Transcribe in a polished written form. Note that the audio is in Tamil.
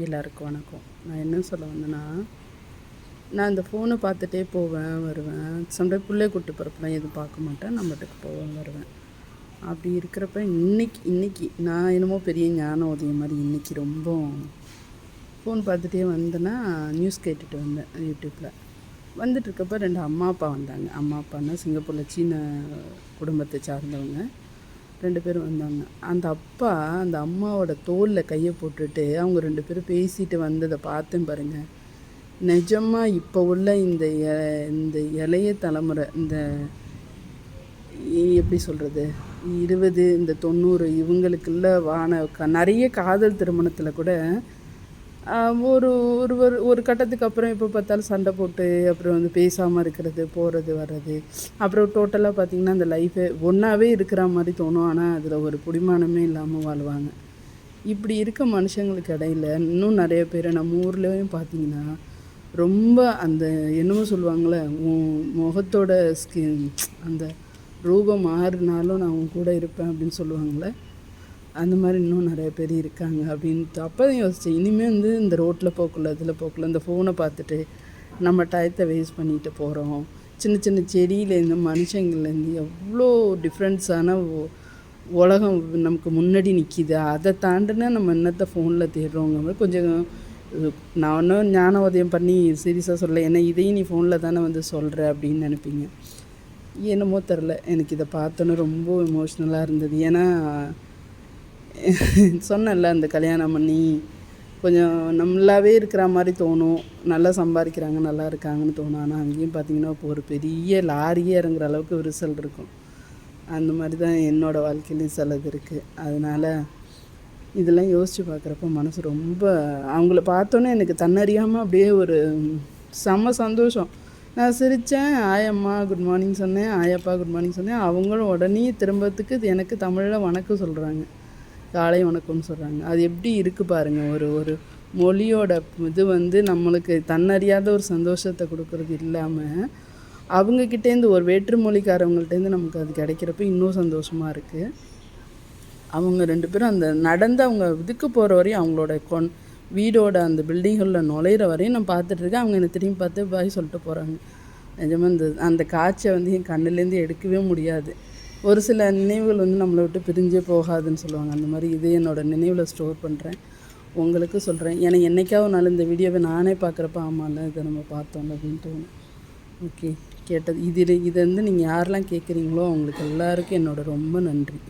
எல்லாருக்கும் வணக்கம். நான் என்ன சொல்ல வந்தேன்னா, நான் இந்த ஃபோனை பார்த்துட்டே போவேன் வருவேன். சம்டைம் பிள்ளைய கூப்பிட்டு போகிறப்பெல்லாம் எதுவும் பார்க்க மாட்டேன். நான் பாட்டுக்கு போவேன் வருவேன். அப்படி இருக்கிறப்ப இன்னைக்கு நான் என்னமோ பெரிய ஞான உதயம் மாதிரி இன்றைக்கி ரொம்ப ஃபோன் பார்த்துட்டே வந்தேன்னா நியூஸ் கேட்டுட்டு வந்தேன் யூடியூப்பில். வந்துட்டுருக்கப்போ 2 அம்மா அப்பா வந்தாங்க. அம்மா அப்பான்னா சிங்கப்பூரில் சீன குடும்பத்தை சார்ந்தவங்க 2 பேரும் வந்தாங்க. அந்த அப்பா அந்த அம்மாவோட தோளில் கையை போட்டுட்டு அவங்க 2 பேரும் பேசிட்டு வந்ததை பார்த்தேன் பாருங்கள். நிஜமாக இப்போ உள்ள இந்த இளைய தலைமுறை, இந்த எப்படி சொல்கிறது, 20 இந்த 90 இவங்களுக்குள்ள நிறைய காதல் திருமணத்தில் கூட ஒரு கட்டத்துக்கு அப்புறம் எப்போ பார்த்தாலும் சண்டை போட்டு அப்புறம் வந்து பேசாமல் இருக்கிறது, போகிறது வர்றது, அப்புறம் டோட்டலாக பார்த்திங்கன்னா அந்த லைஃபே ஒன்றாவே இருக்கிற மாதிரி தோணும். ஆனால் அதில் ஒரு புடிமானமே இல்லாமல் வாழ்வாங்க. இப்படி இருக்க மனுஷங்களுக்கு இடையில இன்னும் நிறைய பேர் நம்ம ஊர்லேயும் பார்த்திங்கன்னா ரொம்ப அந்த என்னமோ சொல்லுவாங்களே, முகத்தோட ஸ்கின் அந்த ரூபம் மாறினாலும் நான் உன் கூட இருப்பேன் அப்படின்னு சொல்லுவாங்களே, அந்த மாதிரி இன்னும் நிறைய பேர் இருக்காங்க அப்படின்ட்டு அப்போ தான் யோசித்தேன். இனிமேல் வந்து இந்த ரோட்டில் போக்குள்ள இதில் போக்குள்ள இந்த ஃபோனை பார்த்துட்டு நம்ம டயத்தை வேஸ்ட் பண்ணிட்டு போகிறோம். சின்ன சின்ன செடியிலேருந்து மனுஷங்கள்லேருந்து எவ்வளோ டிஃப்ரெண்ட்ஸான உலகம் நமக்கு முன்னாடி நிற்கிது. அதை தாண்டினா நம்ம என்னத்தை ஃபோனில் தேடுறோங்க மாதிரி கொஞ்சம் நான் ஒன்றும் ஞான உதயம் பண்ணி சீரியஸாக சொல்ல, ஏன்னா இதையும் நீ ஃபோனில் தானே வந்து சொல்கிற அப்படின்னு நினைப்பீங்க. என்னமோ தெரில, எனக்கு இதை பார்த்தோன்னே ரொம்ப எமோஷ்னலாக இருந்தது. ஏன்னா சொன்னேன்ல, அந்த கல்யாணம் பண்ணி கொஞ்சம் நம்மளாவே இருக்கிற மாதிரி தோணும், நல்லா சம்பாதிக்கிறாங்க நல்லா இருக்காங்கன்னு தோணும். ஆனால் அங்கேயும் பார்த்திங்கன்னா இப்போ ஒரு பெரிய லாரியே இறங்குற அளவுக்கு விரிசல் இருக்கும். அந்த மாதிரி தான் என்னோடய வாழ்க்கையிலையும் சிலது இருக்குது. அதனால் இதெல்லாம் யோசித்து பார்க்குறப்ப மனசு ரொம்ப, அவங்கள பார்த்தோன்னே எனக்கு தன்னறியாமல் அப்படியே ஒரு செம்ம சந்தோஷம். நான் சிரித்தேன், ஆயம்மா குட் மார்னிங் சொன்னேன், ஆயப்பா குட் மார்னிங் சொன்னேன். அவங்களும் உடனே திரும்பத்துக்கு எனக்கு தமிழில் வணக்கம் சொல்கிறாங்க, காலை வணக்கம்னு சொல்கிறாங்க. அது எப்படி இருக்குது பாருங்கள். ஒரு மொழியோட இது வந்து நம்மளுக்கு தன்னறியாத ஒரு சந்தோஷத்தை கொடுக்குறது இல்லாமல் அவங்கக்கிட்டேருந்து ஒரு வேற்று மொழிக்காரவங்கள்ட்டேருந்து நமக்கு அது கிடைக்கிறப்ப இன்னும் சந்தோஷமாக இருக்குது. அவங்க 2 பேரும் அந்த நடந்து அவங்க இதுக்கு போகிற வரையும், அவங்களோட வீடோட அந்த பில்டிங்களில் நுழையிற வரையும் நான் பார்த்துட்ருக்கேன். அவங்க என்னை திரும்பி பார்த்து பாய் சொல்லிட்டு போகிறாங்க. நிஜமாக அந்த காட்சியை வந்து என் கண்ணுலேருந்து எடுக்கவே முடியாது. ஒரு சில நினைவுகள் வந்து நம்மளை விட்டு பிரிஞ்சே போகாதுன்னு சொல்லுவாங்க. அந்த மாதிரி இது என்னோடய நினைவில் ஸ்டோர் பண்ணுறேன், உங்களுக்கு சொல்கிறேன். ஏன்னா என்றைக்காவது நாள் இந்த வீடியோவை நானே பார்க்குறப்ப ஆமாம்ல இதை நம்ம பார்த்தோம் அப்படின்னு தோணும். ஓகே, கேட்டது இதை வந்து நீங்கள் யாரெல்லாம் கேட்குறீங்களோ அவங்களுக்கு எல்லாருக்கும் என்னோட ரொம்ப நன்றி.